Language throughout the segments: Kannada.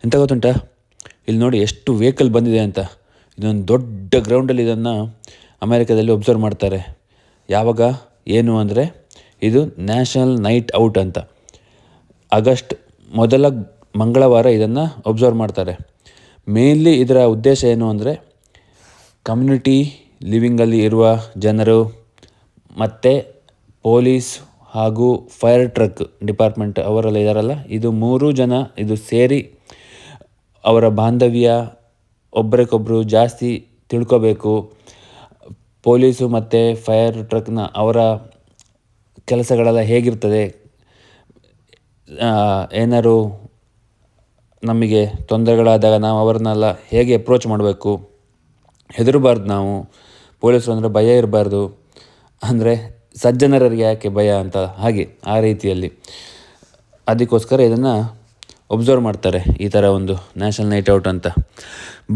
ಎಂತ ಗೊತ್ತುಂಟಾ, ಇಲ್ಲಿ ನೋಡಿ ಎಷ್ಟು ವೆಹಿಕಲ್ ಬಂದಿದೆ ಅಂತ. ಇದೊಂದು ದೊಡ್ಡ ಗ್ರೌಂಡಲ್ಲಿ ಇದನ್ನು ಅಮೇರಿಕಾದಲ್ಲಿ ಒಬ್ಸರ್ವ್ ಮಾಡ್ತಾರೆ. ಯಾವಾಗ ಏನು ಅಂದರೆ ಇದು ನ್ಯಾಷನಲ್ ನೈಟ್ ಔಟ್ ಅಂತ. ಆಗಸ್ಟ್ ಮೊದಲ ಮಂಗಳವಾರ ಇದನ್ನು ಒಬ್ಸರ್ವ್ ಮಾಡ್ತಾರೆ. ಮೇನ್ಲಿ ಇದರ ಉದ್ದೇಶ ಏನು ಅಂದರೆ ಕಮ್ಯುನಿಟಿ ಲಿವಿಂಗಲ್ಲಿ ಇರುವ ಜನರು ಮತ್ತು ಪೊಲೀಸ್ ಹಾಗೂ ಫೈರ್ ಟ್ರಕ್ ಡಿಪಾರ್ಟ್ಮೆಂಟ್ ಅವರೆಲ್ಲ ಇದ್ದಾರಲ್ಲ, ಇದು 3 ಜನ ಇದು ಸೇರಿ ಅವರ ಬಾಂಧವ್ಯ ಒಬ್ಬರಿಗೊಬ್ಬರು ಜಾಸ್ತಿ ತಿಳ್ಕೋಬೇಕು. ಪೊಲೀಸು ಮತ್ತು ಫೈರ್ ಟ್ರಕ್ನ ಅವರ ಕೆಲಸಗಳೆಲ್ಲ ಹೇಗಿರ್ತದೆ, ಏನಾದ್ರು ನಮಗೆ ತೊಂದರೆಗಳಾದಾಗ ನಾವು ಅವರನ್ನೆಲ್ಲ ಹೇಗೆ ಅಪ್ರೋಚ್ ಮಾಡಬೇಕು, ಹೆದರಬಾರ್ದು ನಾವು, ಪೊಲೀಸರು ಅಂದರೆ ಭಯ ಇರಬಾರ್ದು, ಅಂದರೆ ಸಜ್ಜನರಿಗೆ ಯಾಕೆ ಭಯ ಅಂತ, ಹಾಗೆ ಆ ರೀತಿಯಲ್ಲಿ ಅದಕ್ಕೋಸ್ಕರ ಇದನ್ನು ಒಬ್ಸರ್ವ್ ಮಾಡ್ತಾರೆ. ಈ ಥರ ಒಂದು ನ್ಯಾಷನಲ್ ನೈಟ್ ಔಟ್ ಅಂತ.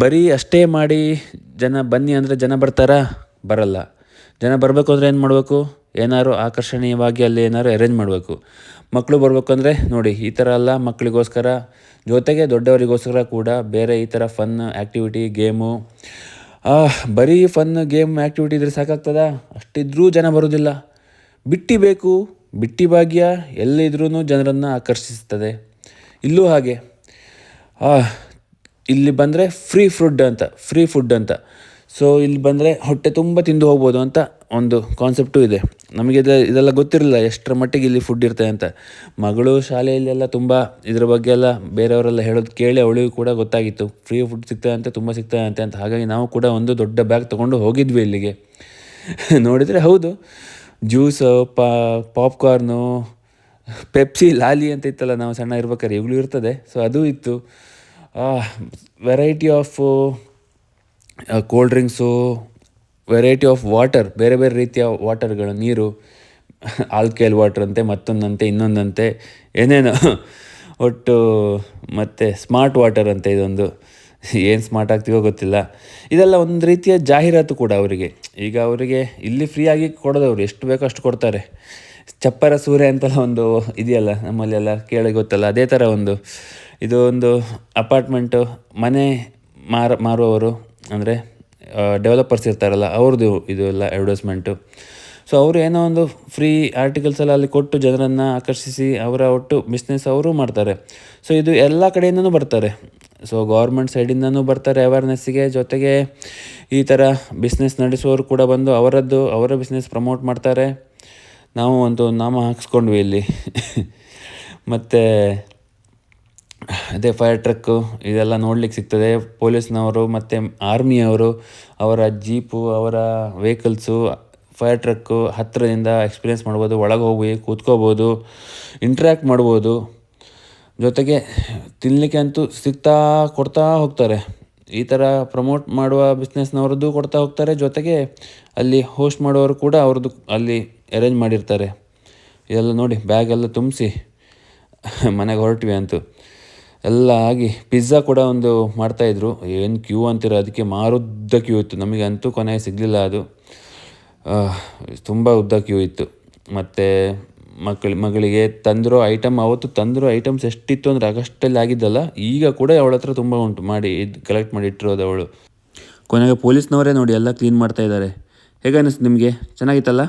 ಬರೀ ಅಷ್ಟೇ ಮಾಡಿ ಜನ ಬನ್ನಿ ಅಂದರೆ ಜನ ಬರ್ತಾರಾ? ಬರಲ್ಲ. ಜನ ಬರಬೇಕು ಅಂದರೆ ಏನು ಮಾಡಬೇಕು, ಏನಾದ್ರು ಆಕರ್ಷಣೀಯವಾಗಿ ಅಲ್ಲಿ ಏನಾದ್ರು ಅರೇಂಜ್ ಮಾಡಬೇಕು. ಮಕ್ಕಳು ಬರಬೇಕು ಅಂದರೆ ನೋಡಿ ಈ ಥರ ಎಲ್ಲ ಮಕ್ಕಳಿಗೋಸ್ಕರ ಜೊತೆಗೆ ದೊಡ್ಡವರಿಗೋಸ್ಕರ ಕೂಡ ಬೇರೆ ಈ ಥರ ಫನ್ ಆ್ಯಕ್ಟಿವಿಟಿ ಗೇಮು. ಬರೀ ಫನ್ ಗೇಮ್ ಆ್ಯಕ್ಟಿವಿಟಿ ಇದ್ರೆ ಸಾಕಾಗ್ತದಾ? ಅಷ್ಟಿದ್ರೂ ಜನ ಬರೋದಿಲ್ಲ. ಬಿಟ್ಟಿ ಬೇಕು, ಬಿಟ್ಟಿ ಭಾಗ್ಯ ಎಲ್ಲಿದ್ರೂ ಜನರನ್ನು ಆಕರ್ಷಿಸ್ತದೆ. ಇಲ್ಲೂ ಹಾಗೆ ಇಲ್ಲಿ ಬಂದರೆ ಫ್ರೀ ಫುಡ್ ಅಂತ. ಸೊ ಇಲ್ಲಿ ಬಂದರೆ ಹೊಟ್ಟೆ ತುಂಬ ತಿಂದು ಹೋಗ್ಬೋದು ಅಂತ ಒಂದು ಕಾನ್ಸೆಪ್ಟು ಇದೆ. ನಮಗೆ ಇದೆಲ್ಲ ಗೊತ್ತಿರಲಿಲ್ಲ ಎಷ್ಟರ ಮಟ್ಟಿಗೆ ಇಲ್ಲಿ ಫುಡ್ ಇರ್ತದೆ ಅಂತ. ಮಗಳು ಶಾಲೆಯಲ್ಲೆಲ್ಲ ತುಂಬ ಇದ್ರ ಬಗ್ಗೆ ಎಲ್ಲ ಬೇರೆಯವರೆಲ್ಲ ಹೇಳೋದು ಕೇಳಿ ಅವಳಿಗೂ ಕೂಡ ಗೊತ್ತಾಗಿತ್ತು, ಫ್ರೀ ಫುಡ್ ಸಿಗ್ತದೆ ಅಂತೆ, ತುಂಬ ಸಿಗ್ತದೆ ಅಂತೆ ಅಂತ. ಹಾಗಾಗಿ ನಾವು ಕೂಡ ಒಂದು ದೊಡ್ಡ ಬ್ಯಾಗ್ ತೊಗೊಂಡು ಹೋಗಿದ್ವಿ ಇಲ್ಲಿಗೆ. ನೋಡಿದರೆ ಹೌದು, ಜ್ಯೂಸು, ಪಾಪ್ಕಾರ್ನು, ಪೆಪ್ಸಿ, ಲಾಲಿ ಅಂತ ಇತ್ತಲ್ಲ ನಾವು ಸಣ್ಣ ಇರ್ಬೇಕಾದ್ರೆ, ಇವುಗಳು ಇರ್ತದೆ. ಸೊ ಅದು ಇತ್ತು. Variety of cold drinks, variety of water, ಬೇರೆ ಬೇರೆ ರೀತಿಯ ವಾಟರ್ಗಳು, ನೀರು, ಆಲ್ಕೇಲ್ ವಾಟರ್ ಅಂತೆ, ಮತ್ತೊಂದಂತೆ, ಇನ್ನೊಂದಂತೆ, ಏನೇನೋ ಒಟ್ಟು. ಮತ್ತು ಸ್ಮಾರ್ಟ್ ವಾಟರ್ ಅಂತೆ ಇದೊಂದು. ಏನು ಸ್ಮಾರ್ಟ್ ಆಗ್ತೀವೋ ಗೊತ್ತಿಲ್ಲ. ಇದೆಲ್ಲ ಒಂದು ರೀತಿಯ ಜಾಹೀರಾತು ಕೂಡ ಅವರಿಗೆ. ಈಗ ಅವರಿಗೆ ಇಲ್ಲಿ ಫ್ರೀಯಾಗಿ ಕೊಡೋದವ್ರು ಎಷ್ಟು ಬೇಕೋ ಅಷ್ಟು ಕೊಡ್ತಾರೆ. ಚಪ್ಪರ ಸೂರ್ಯ ಅಂತೆಲ್ಲ ಒಂದು ಇದೆಯಲ್ಲ ನಮ್ಮಲ್ಲೆಲ್ಲ ಕೇಳಿ ಗೊತ್ತಲ್ಲ, ಅದೇ ಥರ ಇದು ಒಂದು ಅಪಾರ್ಟ್ಮೆಂಟು ಮನೆ ಮಾರುವವರು ಅಂದರೆ ಡೆವಲಪರ್ಸ್ ಇರ್ತಾರಲ್ಲ ಅವ್ರದ್ದು ಇದು ಎಲ್ಲ ಅಡ್ವರ್ಟೈಸ್ಮೆಂಟು. ಸೊ ಅವರು ಏನೋ ಒಂದು ಫ್ರೀ ಆರ್ಟಿಕಲ್ಸ್ ಎಲ್ಲ ಅಲ್ಲಿ ಕೊಟ್ಟು ಜನರನ್ನು ಆಕರ್ಷಿಸಿ ಅವರ ಒಟ್ಟು ಬಿಸ್ನೆಸ್ ಅವರು ಮಾಡ್ತಾರೆ. ಸೊ ಇದು ಎಲ್ಲ ಕಡೆಯಿಂದನೂ ಬರ್ತಾರೆ. ಸೊ ಗೌರ್ಮೆಂಟ್ ಸೈಡಿಂದನೂ ಬರ್ತಾರೆ ಅವೇರ್ನೆಸ್ಸಿಗೆ, ಜೊತೆಗೆ ಈ ಥರ ಬಿಸ್ನೆಸ್ ನಡೆಸುವವರು ಕೂಡ ಬಂದು ಅವರ ಬಿಸ್ನೆಸ್ ಪ್ರಮೋಟ್ ಮಾಡ್ತಾರೆ. ನಾವು ಒಂದು ನಾಮ ಹಾಕ್ಸ್ಕೊಂಡ್ವಿ ಇಲ್ಲಿ. ಮತ್ತು ಅದೇ ಫೈರ್ ಟ್ರಕ್ಕು ಇದೆಲ್ಲ ನೋಡ್ಲಿಕ್ಕೆ ಸಿಗ್ತದೆ. ಪೊಲೀಸ್ನವರು ಮತ್ತು ಆರ್ಮಿಯವರು ಅವರ ಜೀಪು, ಅವರ ವೆಹಿಕಲ್ಸು, ಫೈರ್ ಟ್ರಕ್ಕು ಹತ್ತಿರದಿಂದ ಎಕ್ಸ್ಪೀರಿಯೆನ್ಸ್ ಮಾಡ್ಬೋದು. ಒಳಗೆ ಹೋಗಿ ಕೂತ್ಕೋಬೋದು, ಇಂಟ್ರ್ಯಾಕ್ಟ್ ಮಾಡ್ಬೋದು. ಜೊತೆಗೆ ತಿನ್ನಲಿಕ್ಕೆ ಅಂತೂ ಕೊಡ್ತಾ ಹೋಗ್ತಾರೆ. ಈ ಥರ ಪ್ರಮೋಟ್ ಮಾಡುವ ಬಿಸ್ನೆಸ್ನವ್ರದ್ದು ಕೊಡ್ತಾ ಹೋಗ್ತಾರೆ. ಜೊತೆಗೆ ಅಲ್ಲಿ ಹೋಸ್ಟ್ ಮಾಡೋರು ಕೂಡ ಅವ್ರದ್ದು ಅಲ್ಲಿ ಅರೇಂಜ್ ಮಾಡಿರ್ತಾರೆ. ಇದೆಲ್ಲ ನೋಡಿ ಬ್ಯಾಗೆಲ್ಲ ತುಂಬಿಸಿ ಮನೆಗೆ ಹೊರಟ್ವಿ ಅಂತೂ. ಎಲ್ಲ ಆಗಿ ಪಿಜ್ಜಾ ಕೂಡ ಒಂದು ಮಾಡ್ತಾಯಿದ್ರು. ಏನು ಕ್ಯೂ ಅಂತೀರ, ಅದಕ್ಕೆ ಮಾರುದ್ದ ಕ್ಯೂ ಇತ್ತು. ನಮಗೆ ಅಂತೂ ಕೊನೆಗೆ ಸಿಗಲಿಲ್ಲ ಅದು. ತುಂಬ ಉದ್ದ ಕ್ಯೂ ಇತ್ತು. ಮತ್ತು ಮಗಳಿಗೆ ಅವತ್ತು ತಂದಿರೋ ಐಟಮ್ಸ್ ಎಷ್ಟಿತ್ತು ಅಂದರೆ ಆಗಸ್ಟಲ್ಲಿ ಆಗಿದ್ದಲ್ಲ, ಈಗ ಕೂಡ ಅವಳ ಹತ್ರ ತುಂಬ ಉಂಟು ಕಲೆಕ್ಟ್ ಮಾಡಿ ಇಟ್ಟಿರೋದು ಅವಳು. ಕೊನೆಗೆ ಪೊಲೀಸ್ನವರೇ ನೋಡಿ ಎಲ್ಲ ಕ್ಲೀನ್ ಮಾಡ್ತಾಯಿದ್ದಾರೆ. ಹೇಗೆ ಅನ್ನಿಸ್ತು ನಿಮಗೆ? ಚೆನ್ನಾಗಿತ್ತಲ್ಲ?